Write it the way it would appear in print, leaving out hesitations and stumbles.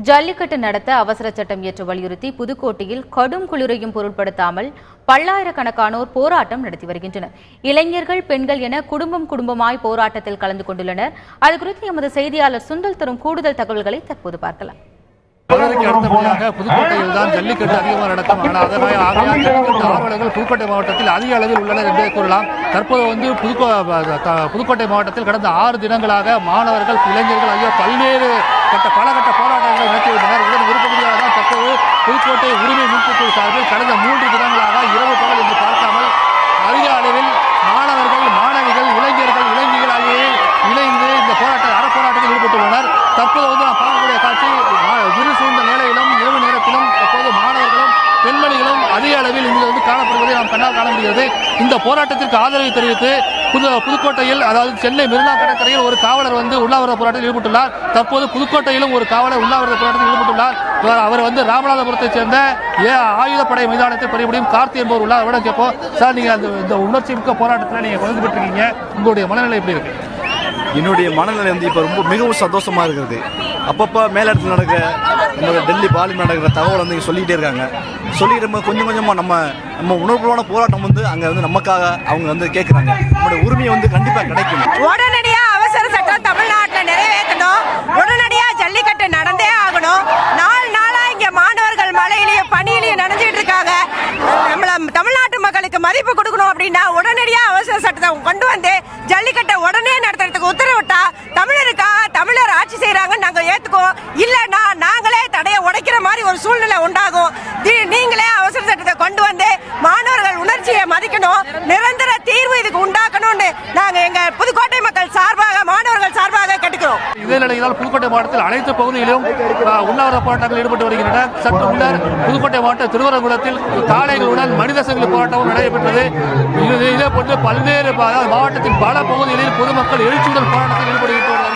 ஜல்லிக்கட்டு நடத்த அவசர சட்டம் இயற்ற வலியுறுத்தி புதுக்கோட்டையில் கடும் குளிரையும் பொருட்படுத்தாமல் பல்லாயிரக்கணக்கானோர் போராட்டம் நடத்தி வருகின்றனர். இளைஞர்கள், பெண்கள் என குடும்பமாய் போராட்டத்தில் கலந்து கொண்டுள்ளனர். அதுகுறித்து எமது செய்தியாளர் சுந்தல் தரும் கூடுதல் தகவல்களை தற்போது பார்க்கலாம். மதுரைக்கு அடுத்தபடியாக புதுக்கோட்டையில் தான் ஜல்லிக்கட்டு அதிகமாக நடக்கும். ஆனால் அதனால் ஜல்லிக்கட்டு ஆர்வலர்கள் புதுக்கோட்டை மாவட்டத்தில் அதிக அளவில் உள்ளனர் என்றே கூறலாம். தற்போது புதுக்கோட்டை மாவட்டத்தில் கடந்த 6 தினங்களாக மாணவர்கள், இளைஞர்கள் ஆகிய பல கட்ட போராட்டங்களை நடத்தி வருகின்றனர். இதன் விருப்பப்படியாக தான் தற்போது புதுக்கோட்டை உரிமை மீட்புக்குழு சார்பில் கடந்த 3 தினங்களாக இரவு பகல் என்று பார்க்காமல் அதிக அளவில் மாணவர்கள், மாணவிகள், இளைஞர்கள் ஆகியோர் இணைந்து இந்த அறப்போராட்டத்தில் ஈடுபட்டுள்ளனர். தற்போது நாம் பார்க்கக்கூடிய காட்சி இரு சூழ்ந்த நிலையிலும் இரவு நேரத்திலும் தற்போது மாணவர்களும் பெண்மணிகளும் அதிக அளவில் இங்கு காணப்படுவதை நாம் கண்ணால் காண முடிகிறது. இந்த போராட்டத்திற்கு ஆதரவு தெரிவித்து புதுக்கோட்டையில், அதாவது சென்னை மெரினா கடற்கரையில் ஒரு காவலர் உண்ணாவிரத போராட்டத்தில் ஈடுபட்டுள்ளார். தற்போது புதுக்கோட்டையிலும் ஒரு காவலர் உண்ணாவிரத போராட்டத்தில் ஈடுபட்டுள்ளார். அவர் ராமநாதபுரத்தைச் சேர்ந்த ஆயுதப்படை மைதானத்தில் பணிபுரியும் கார்த்தி என்பவர் உள்ளார். அவரிடம் கேட்போம், சார், நீங்க இந்த உணர்ச்சி மிக்க போராட்டத்தில் நீங்க கலந்து பெற்றிருக்கீங்க, உங்களுடைய மனநிலை எப்படி இருக்கு? என்னுடைய மனநிலை இப்போ மிகவும் சந்தோஷமா இருக்கிறது. அப்பப்போ மேலிடத்தில் நடக்கிற டெல்லி பார்லிமெண்ட் நடக்கிற தகவல் சொல்லிக்கிட்டே இருக்காங்க. சொல்லிட்டு கொஞ்சம் கொஞ்சமாக நம்ம உணர்வுபூர்வமான போராட்டம் அங்கே நமக்காக அவங்க கேட்குறாங்க. நம்மளுடைய உரிமையை கண்டிப்பாக கிடைக்கும். உடனடியாக அவசர சட்டம் தமிழ்நாட்டில் நிறைவேற்றணும். உடனடியாக ஜல்லிக்கட்டு நடந்தே ஆகணும். நாளா இங்கே மாணவர்கள் மழையிலையும் பனியிலையும் நனைஞ்சிட்டு இருக்காங்க. தமிழ்நாட்டு மக்களுக்கு மதிப்பு கொடுக்கணும் அப்படின்னா உடனடியாக அவசர சட்டத்தை கொண்டு வந்து ஜல்லிக்கட்டை உடனே நடத்துறதுக்கு உத்தரவிட்டா தமிழர் ஆட்சி செய்யறாங்க நாங்க ஏத்துக்குவோம். இல்லைன்னா நாங்களே தடையை உடைக்கிற மாதிரி ஒரு சூழ்நிலை உண்டாகும். நீங்களே அவசர சட்டத்தை கொண்டு வந்து மாணவர்கள் உணர்ச்சியை மதிக்கணும், நிரந்தர தீர்வு இதுக்கு உண்டாக்கணும்னு நாங்க எங்க புதுக்கோட்டை மக்கள் சார்பாக, மாணவர்கள் சார்பாக கேட்டுக்கிறோம். இதே நிலையினால் புதுக்கோட்டை மாவட்டத்தில் அனைத்து பகுதிகளிலும் உண்ணாவிரத போராட்டங்கள் ஈடுபட்டு வருகின்றனர். சற்று முன்னர் புதுக்கோட்டை மாவட்ட திருவரங்குளத்தில் காளைகளுடன் மனித சங்கிலி போராட்டமும் நடைபெற்றது. இதே போன்று பல்வேறு மாவட்டத்தின் பல பகுதிகளில் பொதுமக்கள் எழுச்சியுடன் போராட்டத்தில் ஈடுபடுகின்றனர்.